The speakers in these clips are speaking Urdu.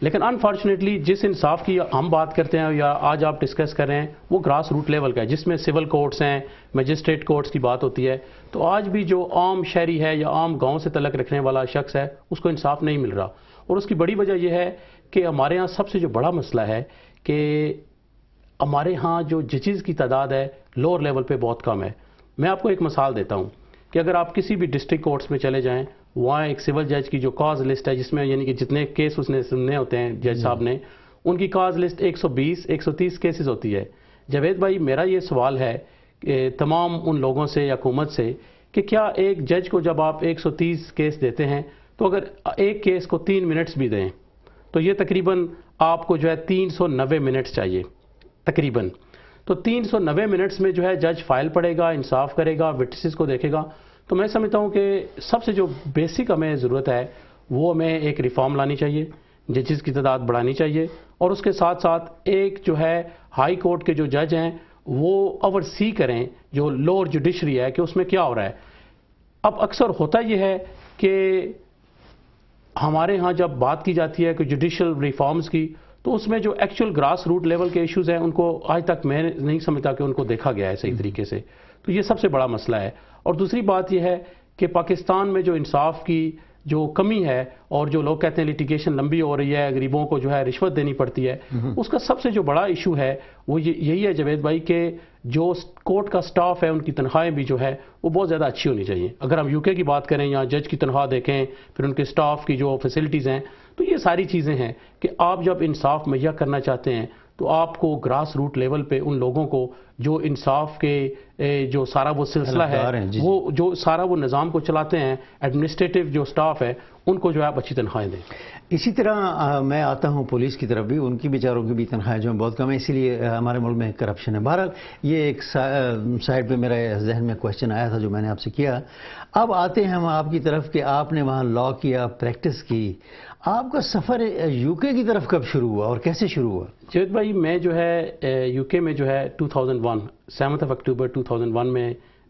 لیکن انفارچونیٹلی جس انصاف کی ہم بات کرتے ہیں یا آج آپ ڈسکس کر رہے ہیں وہ گراس روٹ لیول کا ہے، جس میں سول کورٹس ہیں، میجسٹریٹ کورٹس کی بات ہوتی ہے. تو آج بھی جو عام شہری ہے یا عام گاؤں سے تعلق رکھنے والا شخص ہے اس کو انصاف نہیں مل رہا. اور اس کی بڑی وجہ یہ ہے کہ ہمارے ہاں سب سے جو بڑا مسئلہ ہے کہ ہمارے ہاں جو ججز کی تعداد ہے لوور لیول پہ بہت کم ہے. میں آپ کو ایک مثال دیتا ہوں کہ اگر آپ کسی بھی ڈسٹرکٹ کورٹس میں چلے جائیں، وہاں ایک سول جج کی جو کاز لسٹ ہے جس میں یعنی کہ جتنے کیس اس نے سننے ہوتے ہیں جج صاحب نے، ان کی کاز لسٹ 120 130 کیسز ہوتی ہے. جاوید بھائی میرا یہ سوال ہے کہ تمام ان لوگوں سے یا حکومت سے کہ کیا ایک جج کو جب آپ 130 کیس دیتے ہیں تو اگر ایک کیس کو 3 منٹس بھی دیں تو یہ تقریباً آپ کو جو ہے 390 منٹس چاہیے تقریباً. تو 390 منٹس میں جو ہے جج فائل پڑھے گا، انصاف کرے گا، وٹنسز کو دیکھے گا. تو میں سمجھتا ہوں کہ سب سے جو بیسک ہمیں ضرورت ہے وہ ہمیں ایک ریفارم لانی چاہیے، ججز کی تعداد بڑھانی چاہیے، اور اس کے ساتھ ساتھ ایک جو ہے ہائی کورٹ کے جو جج ہیں وہ اوور سی کریں جو لوور جوڈیشری ہے کہ اس میں کیا ہو رہا ہے. اب اکثر ہوتا یہ ہے کہ ہمارے ہاں جب بات کی جاتی ہے کہ جوڈیشل ریفارمز کی تو اس میں جو ایکچوئل گراس روٹ لیول کے ایشوز ہیں ان کو آج تک میں نہیں سمجھتا کہ ان کو دیکھا گیا ہے صحیح طریقے سے. تو یہ سب سے بڑا مسئلہ ہے. اور دوسری بات یہ ہے کہ پاکستان میں جو انصاف کی جو کمی ہے اور جو لوگ کہتے ہیں لیٹیگیشن لمبی ہو رہی ہے، غریبوں کو جو ہے رشوت دینی پڑتی ہے، اس کا سب سے جو بڑا ایشو ہے وہ یہی ہے جاوید بھائی کہ جو کورٹ کا سٹاف ہے ان کی تنخواہیں بھی جو ہے وہ بہت زیادہ اچھی ہونی چاہیے. اگر ہم یو کے کی بات کریں یا جج کی تنخواہ دیکھیں، پھر ان کے سٹاف کی جو فیسلٹیز ہیں، تو یہ ساری چیزیں ہیں کہ آپ جب انصاف مہیا کرنا چاہتے ہیں تو آپ کو گراس روٹ لیول پہ ان لوگوں کو جو انصاف کے جو سارا وہ سلسلہ ہے وہ جو سارا وہ نظام کو چلاتے ہیں، ایڈمنسٹریٹو جو سٹاف ہے، ان کو جو ہے آپ اچھی تنخواہیں دیں. اسی طرح میں آتا ہوں پولیس کی طرف بھی، ان کی بیچاروں کی بھی تنخواہیں جو ہیں بہت کم ہے، اسی لیے ہمارے ملک میں کرپشن ہے. بہرحال یہ ایک سائڈ پہ میرے ذہن میں کوشچن آیا تھا جو میں نے آپ سے کیا. اب آتے ہیں ہم آپ کی طرف کہ آپ نے وہاں لا کیا، پریکٹس کی. آپ کا سفر یو کے کی طرف کب شروع ہوا اور کیسے شروع ہوا؟ جاوید بھائی میں جو ہے یو کے میں جو ہے 2001 7 اکتوبر 2001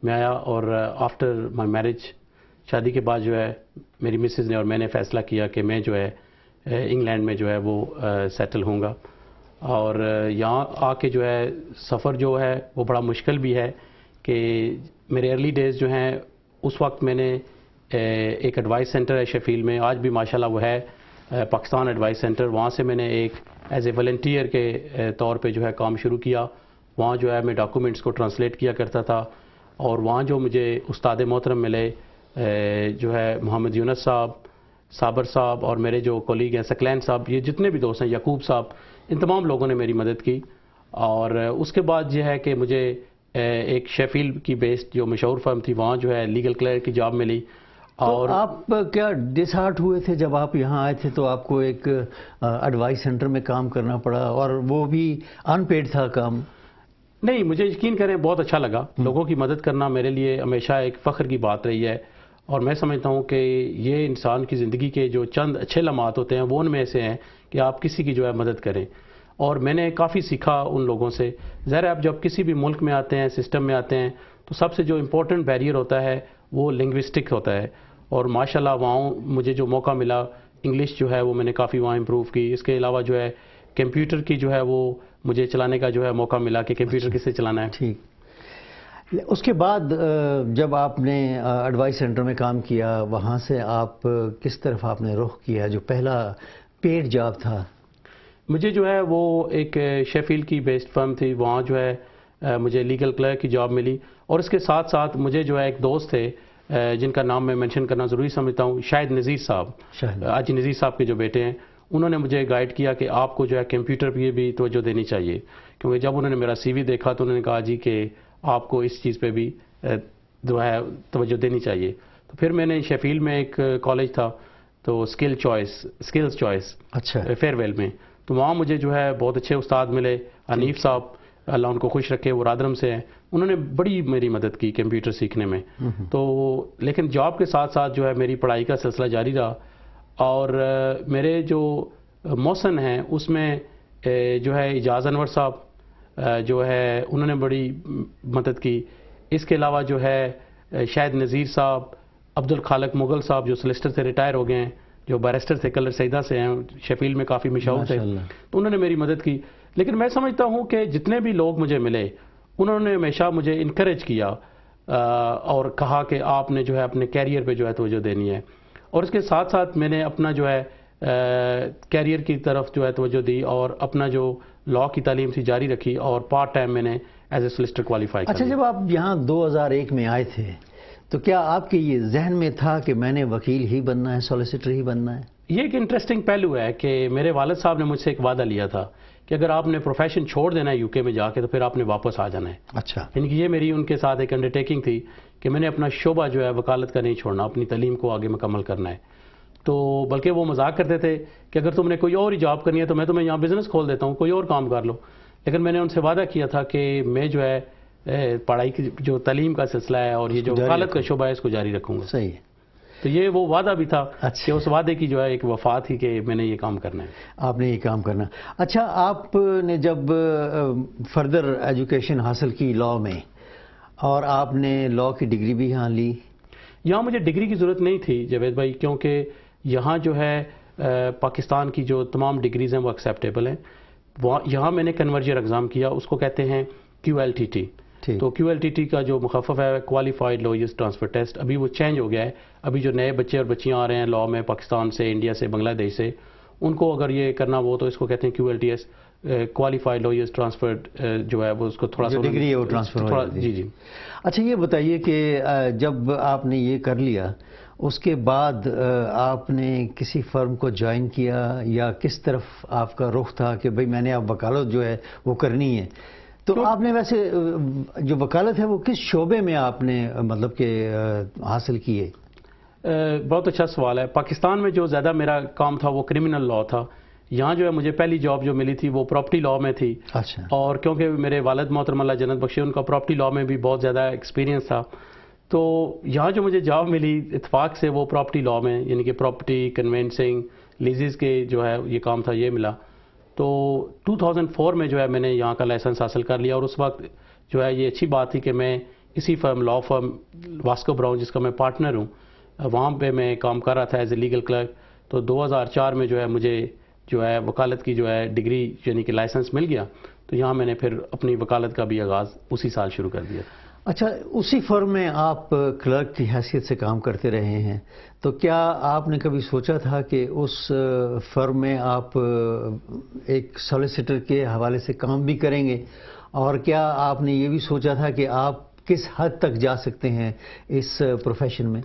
میں آیا، اور آفٹر مائی میرج، شادی کے بعد جو ہے میری مسز نے اور میں نے فیصلہ کیا کہ میں جو ہے انگلینڈ میں جو ہے وہ سیٹل ہوں گا. اور یہاں آ کے جو ہے سفر جو ہے وہ بڑا مشکل بھی ہے کہ میرے ارلی ڈیز جو ہیں اس وقت میں نے ایک ایڈوائس سینٹر ہے شیفیلڈ میں، آج بھی ماشاءاللہ وہ ہے پاکستان ایڈوائس سینٹر، وہاں سے میں نے ایک ایز اے والنٹیئر کے طور پہ جو ہے کام شروع کیا. وہاں جو ہے میں ڈاکومنٹس کو ٹرانسلیٹ کیا کرتا تھا، اور وہاں جو مجھے استاد محترم ملے جو ہے محمد یونس صاحب، صابر صاحب، اور میرے جو کولیگ ہیں سکلین صاحب، یہ جتنے بھی دوست ہیں، یعقوب صاحب، ان تمام لوگوں نے میری مدد کی. اور اس کے بعد یہ ہے کہ مجھے ایک شیفیلڈ کی بیسڈ جو مشہور فرم تھی وہاں جو ہے لیگل کلرک کی جاب ملی. اور آپ کیا ڈس ہارٹ ہوئے تھے جب آپ یہاں آئے تھے تو آپ کو ایک ایڈوائس سینٹر میں کام کرنا پڑا اور وہ بھی ان پیڈ تھا کام؟ نہیں، مجھے یقین کریں بہت اچھا لگا. لوگوں کی مدد کرنا میرے لیے ہمیشہ ایک فخر کی بات رہی ہے، اور میں سمجھتا ہوں کہ یہ انسان کی زندگی کے جو چند اچھے لمحات ہوتے ہیں وہ ان میں سے ہیں کہ آپ کسی کی جو ہے مدد کریں. اور میں نے کافی سیکھا ان لوگوں سے. ظاہر ہے آپ جب کسی بھی ملک میں آتے ہیں، سسٹم میں آتے ہیں، تو سب سے جو امپورٹنٹ بیریئر ہوتا ہے وہ لنگوسٹک ہوتا ہے. اور ماشاءاللہ وہاں مجھے جو موقع ملا انگلش جو ہے وہ میں نے کافی وہاں امپروو کی. اس کے علاوہ جو ہے کمپیوٹر کی جو ہے وہ مجھے چلانے کا جو ہے موقع ملا کہ کمپیوٹر کسے چلانا ہے. ٹھیک. اس کے بعد جب آپ نے ایڈوائس سینٹر میں کام کیا، وہاں سے آپ کس طرف آپ نے رخ کیا؟ جو پہلا پیڈ جاب تھا مجھے جو ہے وہ ایک شیفیلڈ کی بیسڈ فرم تھی، وہاں جو ہے مجھے لیگل کلرک کی جاب ملی. اور اس کے ساتھ ساتھ مجھے جو ہے ایک دوست تھے جن کا نام میں مینشن کرنا ضروری سمجھتا ہوں، شاہد نذیر صاحب، آج نذیر صاحب کے جو بیٹے ہیں، انہوں نے مجھے گائیڈ کیا کہ آپ کو جو ہے کمپیوٹر پہ بھی توجہ دینی چاہیے. کیونکہ جب انہوں نے میرا سی وی دیکھا تو انہوں نے کہا جی کہ آپ کو اس چیز پہ بھی جو ہے توجہ دینی چاہیے. تو پھر میں نے شیفیلڈ میں ایک کالج تھا تو اسکلز چوائس اچھا فیئر ویل میں، تو وہاں مجھے جو ہے بہت اچھے استاد ملے. حنیف صاحب اللہ ان کو خوش رکھے، وہ رادرم سے ہیں، انہوں نے بڑی میری مدد کی کمپیوٹر سیکھنے میں. تو لیکن جاب کے ساتھ ساتھ جو ہے میری پڑھائی کا سلسلہ جاری رہا. اور میرے جو موسن ہیں اس میں جو ہے اجاز انور صاحب جو ہے انہوں نے بڑی مدد کی. اس کے علاوہ جو ہے شاہد نذیر صاحب، عبد الخالق مغل صاحب جو سلسٹر سے ریٹائر ہو گئے ہیں، جو بیرسٹر تھے کلر سیدہ سے ہیں, شیفیلڈ میں کافی مشہور تھے, تو انہوں نے میری مدد کی. لیکن میں سمجھتا ہوں کہ جتنے بھی لوگ مجھے ملے انہوں نے ہمیشہ مجھے انکریج کیا اور کہا کہ آپ نے جو ہے اپنے کیریئر پہ جو ہے توجہ دینی ہے, اور اس کے ساتھ ساتھ میں نے اپنا جو ہے کیریئر کی طرف جو ہے توجہ دی اور اپنا جو لاء کی تعلیم تھی جاری رکھی, اور پارٹ ٹائم میں نے ایز اے سولسٹر کوالیفائی کیا. اچھا, جب آپ یہاں 2001 میں آئے تھے تو کیا آپ کے یہ ذہن میں تھا کہ میں نے وکیل ہی بننا ہے, سولیسیٹر ہی بننا ہے؟ یہ ایک انٹرسٹنگ پہلو ہے کہ میرے والد صاحب نے مجھ سے ایک وعدہ لیا تھا کہ اگر آپ نے پروفیشن چھوڑ دینا ہے یو کے میں جا کے تو پھر آپ نے واپس آ جانا ہے. اچھا, یعنی کہ یہ میری ان کے ساتھ ایک انڈرٹیکنگ تھی کہ میں نے اپنا شعبہ جو ہے وکالت کا نہیں چھوڑنا, اپنی تعلیم کو آگے مکمل کرنا ہے. تو بلکہ وہ مذاق کرتے تھے کہ اگر تم نے کوئی اور ہی جاب کرنی ہے تو میں تمہیں یہاں بزنس کھول دیتا ہوں, کوئی اور کام کر لو. لیکن میں نے ان سے وعدہ کیا تھا کہ میں جو ہے پڑھائی کی جو تعلیم کا سلسلہ ہے اور یہ جو وکالت کا شعبہ ہے اس کو جاری رکھوں گا. صحیح. تو یہ وہ وعدہ بھی تھا کہ اس وعدے کی جو ہے ایک وفا تھی کہ میں نے یہ کام کرنا ہے. آپ نے یہ کام کرنا. اچھا, آپ نے جب فردر ایجوکیشن حاصل کی لاء میں, اور آپ نے لاء کی ڈگری بھی یہاں لی؟ یہاں مجھے ڈگری کی ضرورت نہیں تھی جاوید بھائی, کیونکہ یہاں جو ہے پاکستان کی جو تمام ڈگریز ہیں وہ ایکسیپٹیبل ہیں. یہاں میں نے کنورجر ایگزام کیا, اس کو کہتے ہیں QLTT. تو QLTT کا جو مخفف ہے کوالیفائڈ لوئرز ٹرانسفر ٹیسٹ, ابھی وہ چینج ہو گیا ہے. ابھی جو نئے بچے اور بچیاں آ رہے ہیں لاء میں پاکستان سے, انڈیا سے, بنگلہ دیش سے, ان کو اگر یہ کرنا ہو تو اس کو کہتے ہیں QLTS, کوالیفائڈ لوئرز ٹرانسفر جو ہے وہ اس کو تھوڑا سا ڈگری ہے وہ ٹرانسفر ہو جاتی ہے. جی جی. اچھا, یہ بتائیے کہ جب آپ نے یہ کر لیا اس کے بعد آپ نے کسی فرم کو جوائن کیا یا کس طرف آپ کا رخ تھا کہ بھئی میں نے اب وکالت جو ہے وہ کرنی ہے؟ تو آپ نے ویسے جو وکالت ہے وہ کس شعبے میں آپ نے مطلب کہ حاصل کی ہے؟ بہت اچھا سوال ہے. پاکستان میں جو زیادہ میرا کام تھا وہ کرمنل لاء تھا. یہاں جو ہے مجھے پہلی جاب جو ملی تھی وہ پراپرٹی لاء میں تھی. اچھا. اور کیونکہ میرے والد محترم اللہ جنت بخشے, ان کا پراپرٹی لاء میں بھی بہت زیادہ ایکسپیرینس تھا, تو یہاں جو مجھے جاب ملی اتفاق سے وہ پراپرٹی لاء میں, یعنی کہ پراپرٹی کنوینسنگ لیزز کے جو ہے یہ کام تھا, یہ ملا. تو 2004 میں جو ہے میں نے یہاں کا لائسنس حاصل کر لیا, اور اس وقت جو ہے یہ اچھی بات تھی کہ میں اسی فرم لاء فرم واسکو براؤن جس کا میں پارٹنر ہوں وہاں پہ میں کام کر رہا تھا ایز اے لیگل کلرک. تو 2004 میں جو ہے مجھے جو ہے وکالت کی جو ہے ڈگری یعنی کہ لائسنس مل گیا, تو یہاں میں نے پھر اپنی وکالت کا بھی آغاز اسی سال شروع کر دیا. اچھا, اسی فرم میں آپ کلرک کی حیثیت سے کام کرتے رہے ہیں, تو کیا آپ نے کبھی سوچا تھا کہ اس فرم میں آپ ایک سولیسیٹر کے حوالے سے کام بھی کریں گے, اور کیا آپ نے یہ بھی سوچا تھا کہ آپ کس حد تک جا سکتے ہیں اس پروفیشن میں؟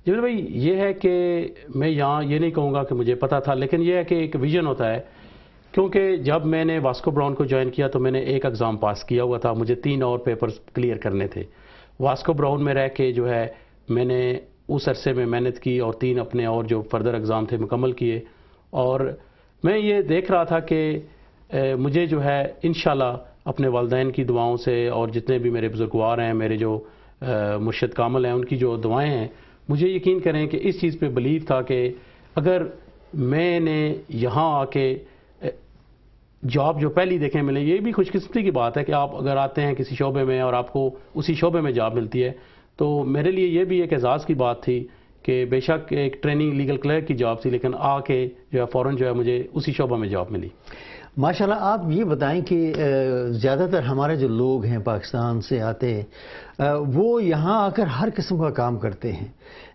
جی بھائی, یہ ہے کہ میں یہاں یہ نہیں کہوں گا کہ مجھے پتا تھا, لیکن یہ ہے کہ ایک ویژن ہوتا ہے. کیونکہ جب میں نے واسکو براؤن کو جوائن کیا تو میں نے ایک ایگزام پاس کیا ہوا تھا, مجھے 3 اور پیپرز کلیئر کرنے تھے. واسکو براؤن میں رہ کے جو ہے میں نے اس عرصے میں محنت کی اور 3 اپنے اور جو فردر ایگزام تھے مکمل کیے, اور میں یہ دیکھ رہا تھا کہ مجھے جو ہے انشاءاللہ اپنے والدین کی دعاؤں سے اور جتنے بھی میرے بزرگوار ہیں, میرے جو مرشد کامل ہیں, ان کی جو دعائیں ہیں, مجھے یقین کریں کہ اس چیز پہ بلیو تھا کہ اگر میں نے یہاں آ کے جاب جو پہلی دیکھیں ملے, یہ بھی خوش قسمتی کی بات ہے کہ آپ اگر آتے ہیں کسی شعبے میں اور آپ کو اسی شعبے میں جاب ملتی ہے, تو میرے لیے یہ بھی ایک اعزاز کی بات تھی کہ بے شک ایک ٹریننگ لیگل کلرک کی جاب تھی, لیکن آ کے جو ہے فوراً جو ہے مجھے اسی شعبہ میں جاب ملی. ماشاءاللہ. آپ یہ بتائیں کہ زیادہ تر ہمارے جو لوگ ہیں پاکستان سے آتے ہیں وہ یہاں آ کر ہر قسم کا کام کرتے ہیں.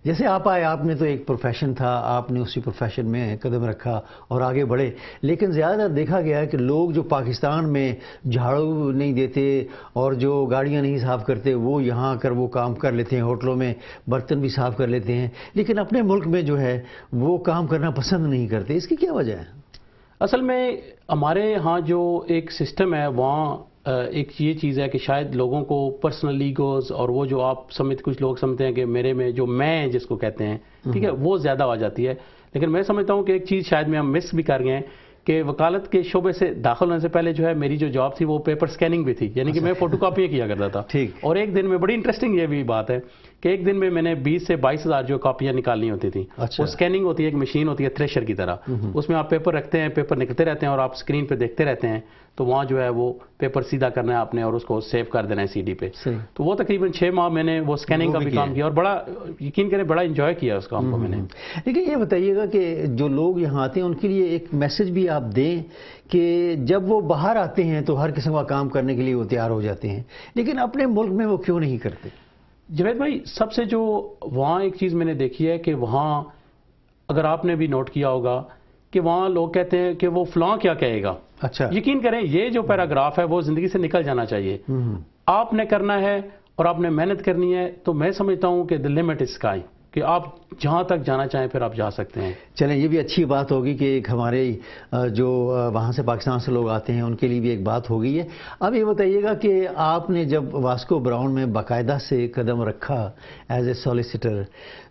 جیسے آپ آئے, آپ نے تو ایک پروفیشن تھا, آپ نے اسی پروفیشن میں قدم رکھا اور آگے بڑھے, لیکن زیادہ تر دیکھا گیا ہے کہ لوگ جو پاکستان میں جھاڑو نہیں دیتے اور جو گاڑیاں نہیں صاف کرتے وہ یہاں آ کر وہ کام کر لیتے ہیں, ہوٹلوں میں برتن بھی صاف کر لیتے ہیں, لیکن اپنے ملک میں جو ہے وہ کام کرنا پسند نہیں کرتے. اس کی کیا وجہ ہے؟ اصل میں ہمارے ہاں جو ایک سسٹم ہے وہاں ایک یہ چیز ہے کہ شاید لوگوں کو پرسنل ایگوز اور وہ جو آپ کچھ لوگ سمجھتے ہیں کہ میرے میں جو میں جس کو کہتے ہیں, ٹھیک ہے, وہ زیادہ آ جاتی ہے. لیکن میں سمجھتا ہوں کہ ایک چیز شاید میں ہم مس بھی کر گئے ہیں کہ وکالت کے شعبے سے داخل ہونے سے پہلے جو ہے میری جو جاب تھی وہ پیپر سکیننگ بھی تھی, یعنی کہ میں فوٹو کاپیاں کیا کرتا تھا. اور ایک دن میں بڑی انٹرسٹنگ یہ بھی بات ہے کہ ایک دن میں نے 20 سے 22 ہزار جو کاپیاں نکالنی ہوتی تھیں. وہ اسکیننگ ہوتی ہے، ایک مشین ہوتی ہے تھریشر کی طرح، اس میں آپ پیپر رکھتے ہیں، پیپر نکلتے رہتے ہیں اور آپ اسکرین پہ دیکھتے رہتے ہیں. تو وہاں جو ہے وہ پیپر سیدھا کرنا ہے آپ نے اور اس کو سیو کر دینا ہے CD پہ. تو وہ تقریباً 6 ماہ میں نے وہ اسکیننگ کا بھی کام کیا اور بڑا یقین کریں بڑا انجوائے کیا اس کام کو میں نے. لیکن یہ بتائیے گا کہ جو لوگ یہاں آتے ہیں ان کے لیے ایک میسج بھی آپ دیں کہ جب وہ باہر آتے ہیں تو ہر قسم کا کام کرنے کے لیے وہ تیار ہو جاتے ہیں، لیکن اپنے ملک میں وہ کیوں نہیں کرتے؟ جاوید بھائی، سب سے جو وہاں ایک چیز میں نے دیکھی ہے کہ وہاں اگر آپ نے بھی نوٹ کیا ہوگا کہ وہاں لوگ کہتے ہیں کہ وہ فلاں کیا کہے گا. اچھا، یقین کریں یہ جو پیراگراف ہے وہ زندگی سے نکل جانا چاہیے. آپ نے کرنا ہے اور آپ نے محنت کرنی ہے. تو میں سمجھتا ہوں کہ the limit is sky، کہ آپ جہاں تک جانا چاہیں پھر آپ جا سکتے ہیں. چلیں یہ بھی اچھی بات ہوگی کہ ایک ہمارے جو وہاں سے پاکستان سے لوگ آتے ہیں ان کے لیے بھی ایک بات ہو گئی ہے. اب یہ بتائیے گا کہ آپ نے جب واسکو براؤن میں باقاعدہ سے قدم رکھا ایز اے سالیسیٹر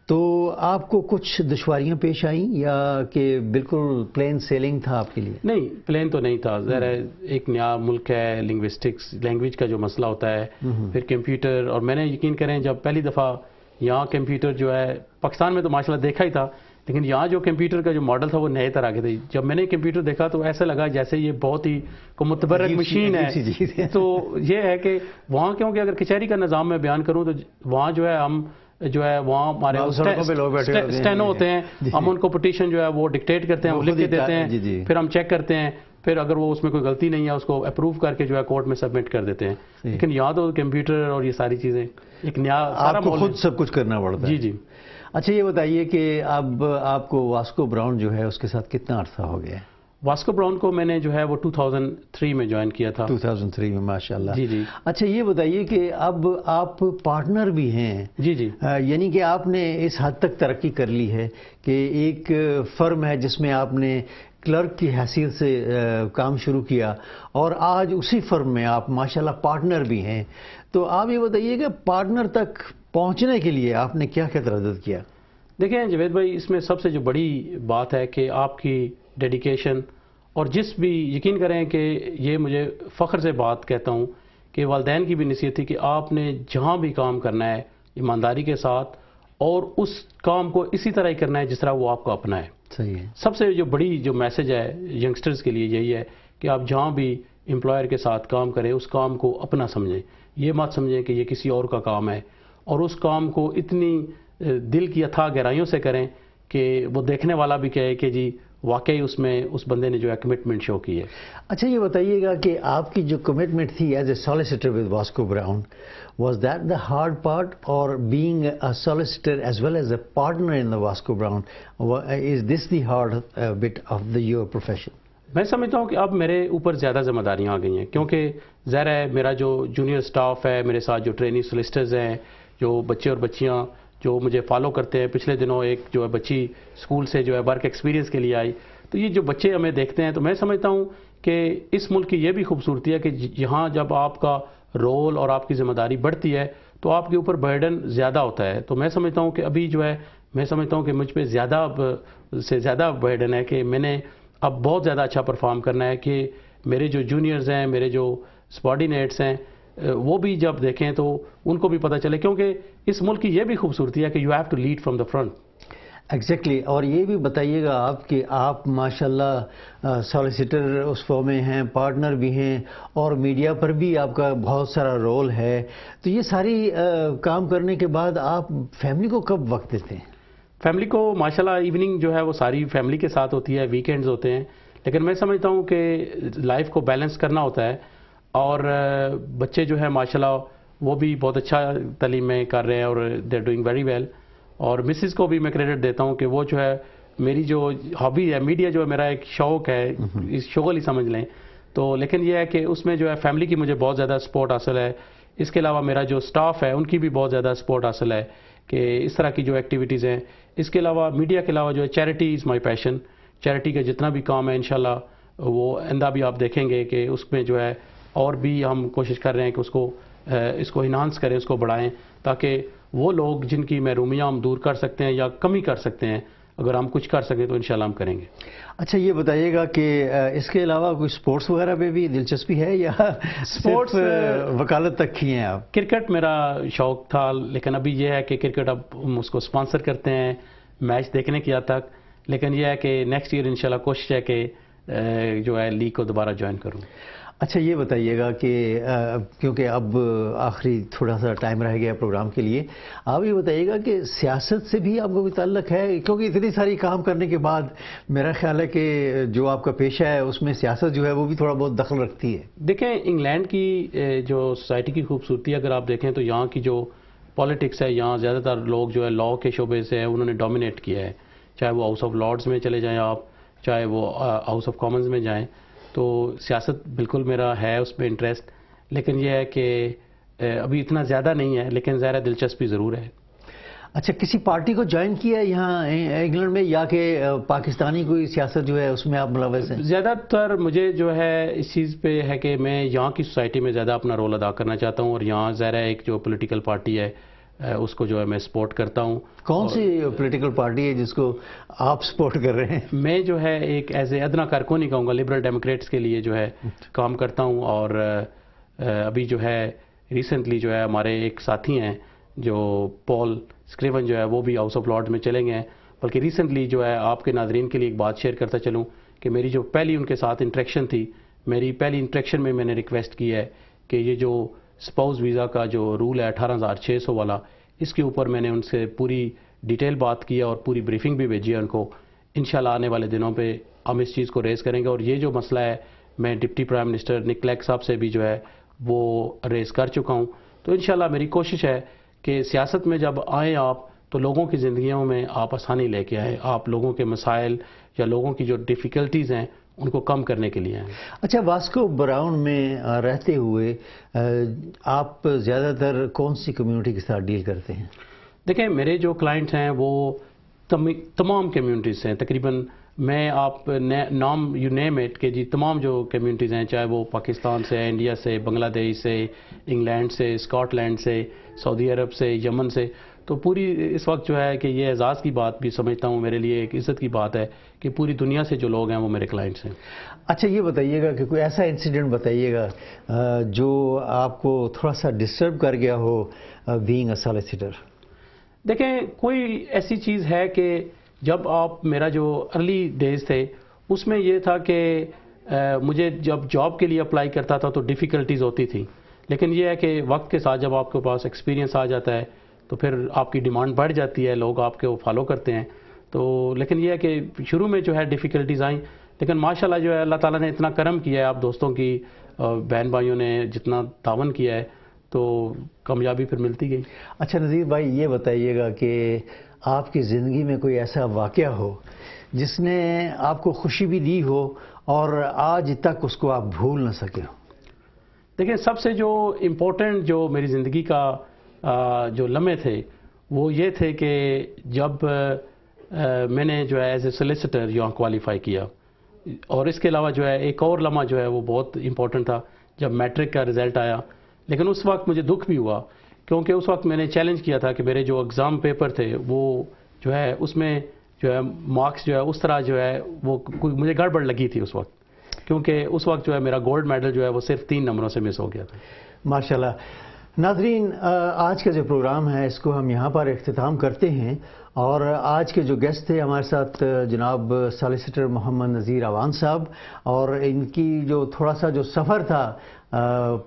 تو آپ کو کچھ دشواریاں پیش آئیں یا کہ بالکل پلین سیلنگ تھا آپ کے لیے؟ نہیں، پلین تو نہیں تھا. ظاہر ہے ایک نیا ملک ہے، لنگوسٹکس لینگویج کا جو مسئلہ ہوتا ہے، پھر کمپیوٹر. اور میں نے یقین کریں جب پہلی دفعہ یہاں کمپیوٹر جو ہے پاکستان میں تو ماشاءاللہ دیکھا ہی تھا، لیکن یہاں جو کمپیوٹر کا جو ماڈل تھا وہ نئے طرح کے تھے. جب میں نے کمپیوٹر دیکھا تو ایسا لگا جیسے یہ بہت ہی متبرک مشین ہے. تو یہ ہے کہ وہاں کیونکہ اگر کچہری کا نظام میں بیان کروں تو وہاں جو ہے ہم جو ہے وہاں ہمارے اسٹینو ہوتے ہیں، ہم ان کو پٹیشن جو ہے وہ ڈکٹیٹ کرتے ہیں، وہ لکھ کے دیتے ہیں، پھر ہم چیک کرتے ہیں، پھر اگر وہ اس میں کوئی غلطی نہیں ہے اس کو اپروو کر کے جو ہے کورٹ میں سبمٹ کر دیتے ہیں. لیکن یہاں تو کمپیوٹر اور یہ ساری چیزیں ایک نیا آپ کو خود سب کچھ کرنا پڑتا ہے. جی. اچھا یہ بتائیے کہ اب آپ کو واسکو براؤن جو ہے اس کے ساتھ کتنا عرصہ ہو گیا ہے؟ واسکو براؤن کو میں نے جو ہے وہ 2003 میں جوائن کیا تھا. 2003 میں، ماشاءاللہ. جی. اچھا یہ بتائیے کہ اب آپ پارٹنر بھی ہیں. جی. یعنی کہ آپ نے اس حد تک ترقی کر لی ہے کہ ایک فرم ہے جس میں آپ نے کلرک کی حیثیت سے کام شروع کیا اور آج اسی فرم میں آپ ماشاءاللہ پارٹنر بھی ہیں. تو آپ یہ بتائیے کہ پارٹنر تک پہنچنے کے لیے آپ نے کیا کیا تردد کیا؟ دیکھیں جاوید بھائی، اس میں سب سے جو بڑی بات ہے کہ آپ کی ڈیڈیکیشن اور جس بھی یقین کریں کہ یہ مجھے فخر سے بات کہتا ہوں کہ والدین کی بھی نصیحت تھی کہ آپ نے جہاں بھی کام کرنا ہے ایمانداری کے ساتھ اور اس کام کو اسی طرح ہی کرنا ہے جس طرح وہ آپ کو اپنا ہے. صحیح ہے. سب سے جو بڑی جو میسج ہے ینگسٹرز کے لیے یہی ہے کہ آپ جہاں بھی امپلائر کے ساتھ کام کریں اس کام کو اپنا سمجھیں. یہ مت سمجھیں کہ یہ کسی اور کا کام ہے اور اس کام کو اتنی دل کی اتھاہ گہرائیوں سے کریں کہ وہ دیکھنے والا بھی کہے کہ جی واقعی اس میں اس بندے نے جو ہے کمٹمنٹ شو کی ہے. اچھا یہ بتائیے گا کہ آپ کی جو کمٹمنٹ تھی as a solicitor with Vasco Brown, was that the hard part اور being a solicitor as well as a partner in the Vasco Brown, is this the hard bit of the your profession? میں سمجھتا ہوں کہ اب میرے اوپر زیادہ ذمہ داریاں آ گئی ہیں کیونکہ ظاہر ہے میرا جو جونیئر سٹاف ہے، میرے ساتھ جو ٹریننگ سولسٹرز ہیں، جو بچے اور بچیاں جو مجھے فالو کرتے ہیں. پچھلے دنوں ایک جو ہے بچی اسکول سے جو ہے ورک ایکسپیرینس کے لیے آئی. تو یہ جو بچے ہمیں دیکھتے ہیں تو میں سمجھتا ہوں کہ اس ملک کی یہ بھی خوبصورتی ہے کہ یہاں جب آپ کا رول اور آپ کی ذمہ داری بڑھتی ہے تو آپ کے اوپر برڈن زیادہ ہوتا ہے. تو میں سمجھتا ہوں کہ ابھی جو ہے میں سمجھتا ہوں کہ مجھ پہ زیادہ سے زیادہ برڈن ہے کہ میں نے اب بہت زیادہ اچھا پرفارم کرنا ہے کہ میرے جو جونیئرز ہیں، میرے جو سبارڈینیٹس ہیں، وہ بھی جب دیکھیں تو ان کو بھی پتہ چلے کیونکہ اس ملک کی یہ بھی خوبصورتی ہے کہ you have to lead from the front. Exactly. اور یہ بھی بتائیے گا آپ کہ آپ ماشاءاللہ سالیسیٹر اس فارم میں ہیں، پارٹنر بھی ہیں اور میڈیا پر بھی آپ کا بہت سارا رول ہے. تو یہ ساری کام کرنے کے بعد آپ فیملی کو کب وقت دیتے ہیں؟ فیملی کو ماشاءاللہ ایوننگ جو ہے وہ ساری فیملی کے ساتھ ہوتی ہے، ویکینڈز ہوتے ہیں. لیکن میں سمجھتا ہوں کہ لائف کو بیلنس کرنا ہوتا ہے اور بچے جو ہے ماشاءاللہ وہ بھی بہت اچھا تعلیم میں کر رہے ہیں اور they are doing very well. اور مسز کو بھی میں کریڈٹ دیتا ہوں کہ وہ جو ہے میری جو ہابی ہے، میڈیا جو ہے میرا ایک شوق ہے، اس شغل ہی سمجھ لیں. تو لیکن یہ ہے کہ اس میں جو ہے فیملی کی مجھے بہت زیادہ سپورٹ حاصل ہے. اس کے علاوہ میرا جو سٹاف ہے ان کی بھی بہت زیادہ سپورٹ حاصل ہے کہ اس طرح کی جو ایکٹیویٹیز ہیں. اس کے علاوہ میڈیا کے علاوہ جو ہے چیریٹی از مائی پیشن. چیریٹی کا جتنا بھی کام ہے انشاءاللہ وہ آئندہ بھی آپ دیکھیں گے کہ اس میں جو ہے اور بھی ہم کوشش کر رہے ہیں کہ اس کو انہانس کریں، اس کو بڑھائیں تاکہ وہ لوگ جن کی محرومیاں ہم دور کر سکتے ہیں یا کمی کر سکتے ہیں اگر ہم کچھ کر سکیں تو انشاءاللہ ہم کریں گے. اچھا یہ بتائیے گا کہ اس کے علاوہ کوئی سپورٹس وغیرہ پہ بھی دلچسپی ہے یا سپورٹس وکالت تک کی ہیں آپ؟ کرکٹ میرا شوق تھا، لیکن ابھی یہ ہے کہ کرکٹ اب ہم اس کو سپانسر کرتے ہیں میچ دیکھنے کی حد تک، لیکن یہ ہے کہ نیکسٹ ایئر انشاءاللہ کوشش ہے کہ جو ہے لیگ کو دوبارہ جوائن کروں. اچھا یہ بتائیے گا کہ کیونکہ اب آخری تھوڑا سا ٹائم رہ گیا پروگرام کے لیے، آپ یہ بتائیے گا کہ سیاست سے بھی آپ کو کوئی تعلق ہے؟ کیونکہ اتنی ساری کام کرنے کے بعد میرا خیال ہے کہ جو آپ کا پیشہ ہے اس میں سیاست جو ہے وہ بھی تھوڑا بہت دخل رکھتی ہے. دیکھیں انگلینڈ کی جو سوسائٹی کی خوبصورتی اگر آپ دیکھیں تو یہاں کی جو پالیٹکس ہے، یہاں زیادہ تر لوگ جو ہے لاء کے شعبے سے انہوں نے ڈومینیٹ کیا ہے، چاہے وہ ہاؤس آف لارڈز میں چلے جائیں آپ، چاہے وہ ہاؤس آف کامنز میں جائیں. تو سیاست بالکل میرا ہے اس پہ انٹرسٹ، لیکن یہ ہے کہ ابھی اتنا زیادہ نہیں ہے، لیکن ظاہر دلچسپی ضرور ہے. اچھا کسی پارٹی کو جوائن کیا ہے یہاں انگلینڈ میں، یا کہ پاکستانی کوئی سیاست جو ہے اس میں آپ ملوث ہیں؟ زیادہ تر مجھے جو ہے اس چیز پہ ہے کہ میں یہاں کی سوسائٹی میں زیادہ اپنا رول ادا کرنا چاہتا ہوں، اور یہاں ظاہر ہے ایک جو پولیٹیکل پارٹی ہے اس کو جو ہے میں سپورٹ کرتا ہوں. کون سی پولیٹیکل پارٹی ہے جس کو آپ سپورٹ کر رہے ہیں؟ میں جو ہے ایک ایز اے ادنا کارکن نہیں کہوں گا، لبرل ڈیموکریٹس کے لیے جو ہے کام کرتا ہوں. اور ابھی جو ہے ریسنٹلی جو ہے ہمارے ایک ساتھی ہیں جو پال اسکریون جو ہے وہ بھی ہاؤس آف لارڈز میں چلے گئے ہیں. بلکہ ریسنٹلی جو ہے آپ کے ناظرین کے لیے ایک بات شیئر کرتا چلوں کہ میری جو پہلی ان کے ساتھ انٹریکشن تھی، میری پہلی انٹریکشن میں نے ریکویسٹ کی ہے کہ یہ جو اسپاؤس ویزا کا جو رول ہے 18,600 والا، اس کے اوپر میں نے ان سے پوری ڈیٹیل بات کی ہے اور پوری بریفنگ بھی بھیجی ہے ان کو. انشاءاللہ آنے والے دنوں پہ ہم اس چیز کو ریز کریں گے، اور یہ جو مسئلہ ہے میں ڈپٹی پرائم منسٹر نک لیگ صاحب سے بھی جو ہے وہ ریز کر چکا ہوں. تو انشاءاللہ میری کوشش ہے کہ سیاست میں جب آئیں آپ تو لوگوں کی زندگیوں میں آپ آسانی لے کے آئیں، آپ لوگوں کے مسائل یا لوگوں کی جو ڈیفیکلٹیز ہیں ان کو کم کرنے کے لیے ہیں. اچھا واسکو براؤن میں رہتے ہوئے آپ زیادہ تر کون سی کمیونٹی کے ساتھ ڈیل کرتے ہیں؟ دیکھیں میرے جو کلائنٹس ہیں وہ تمام کمیونٹیز ہیں تقریباً. میں آپ نام یو نیم اٹ کہ جی تمام جو کمیونٹیز ہیں، چاہے وہ پاکستان سے، انڈیا سے، بنگلہ دیش سے، انگلینڈ سے، اسکاٹ لینڈ سے، سعودی عرب سے، یمن سے. تو پوری اس وقت جو ہے کہ یہ اعزاز کی بات بھی سمجھتا ہوں، میرے لیے ایک عزت کی بات ہے کہ پوری دنیا سے جو لوگ ہیں وہ میرے کلائنٹس ہیں. اچھا یہ بتائیے گا کہ کوئی ایسا انسیڈنٹ بتائیے گا جو آپ کو تھوڑا سا ڈسٹرب کر گیا ہو بینگ اے سالیسیٹر. دیکھیں کوئی ایسی چیز ہے کہ جب آپ میرا جو ارلی ڈیز تھے اس میں یہ تھا کہ مجھے جب جاب کے لیے اپلائی کرتا تھا تو ڈیفیکلٹیز ہوتی تھی، لیکن یہ ہے کہ وقت کے ساتھ جب آپ کے پاس ایکسپیرینس آ جاتا ہے تو پھر آپ کی ڈیمانڈ بڑھ جاتی ہے، لوگ آپ کو فالو کرتے ہیں. تو لیکن یہ ہے کہ شروع میں جو ہے ڈیفیکلٹیز آئیں، لیکن ماشاءاللہ جو ہے اللہ تعالیٰ نے اتنا کرم کیا ہے، آپ دوستوں کی بہن بھائیوں نے جتنا تعاون کیا ہے تو کامیابی پھر ملتی گئی. اچھا نذیر بھائی یہ بتائیے گا کہ آپ کی زندگی میں کوئی ایسا واقعہ ہو جس نے آپ کو خوشی بھی دی ہو اور آج تک اس کو آپ بھول نہ سکے ہو؟ دیکھیں سب سے جو امپورٹنٹ جو میری زندگی کا جو لمحے تھے وہ یہ تھے کہ جب میں نے جو ہے ایز اے سولیسیٹر یہاں کوالیفائی کیا، اور اس کے علاوہ جو ہے ایک اور لمحہ جو ہے وہ بہت امپورٹنٹ تھا جب میٹرک کا رزلٹ آیا. لیکن اس وقت مجھے دکھ بھی ہوا کیونکہ اس وقت میں نے چیلنج کیا تھا کہ میرے جو ایگزام پیپر تھے وہ جو ہے اس میں جو ہے مارکس جو ہے اس طرح جو ہے وہ مجھے گڑبڑ لگی تھی اس وقت، کیونکہ اس وقت جو ہے میرا گولڈ میڈل جو ہے وہ صرف 3 نمبروں سے مس ہو گیا تھا. ماشاءاللہ. ناظرین آج کا جو پروگرام ہے اس کو ہم یہاں پر اختتام کرتے ہیں، اور آج کے جو گیسٹ تھے ہمارے ساتھ جناب سالیسیٹر محمد نذیر اعوان صاحب، اور ان کی جو تھوڑا سا جو سفر تھا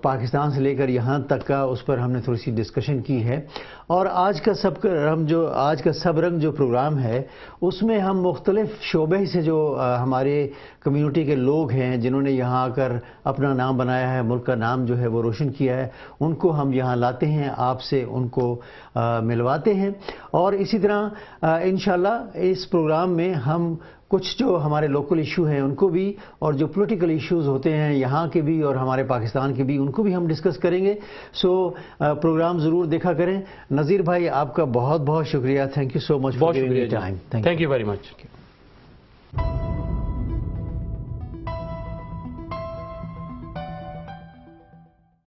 پاکستان سے لے کر یہاں تک کا، اس پر ہم نے تھوڑی سی ڈسکشن کی ہے. اور آج کا سب رنگ جو پروگرام ہے اس میں ہم مختلف شعبے سے جو ہمارے کمیونٹی کے لوگ ہیں جنہوں نے یہاں آ کر اپنا نام بنایا ہے، ملک کا نام جو ہے وہ روشن کیا ہے، ان کو ہم یہاں لاتے ہیں، آپ سے ان کو ملواتے ہیں. اور اسی طرح انشاءاللہ اس پروگرام میں ہم کچھ جو ہمارے لوکل ایشو ہیں ان کو بھی، اور جو پولیٹیکل ایشوز ہوتے ہیں یہاں کے بھی اور ہمارے پاکستان کے بھی، ان کو بھی ہم ڈسکس کریں گے. سو پروگرام ضرور دیکھا کریں. نذیر بھائی آپ کا بہت بہت شکریہ. تھینک یو سو مچ. بہت شکریہ. Thank you very much.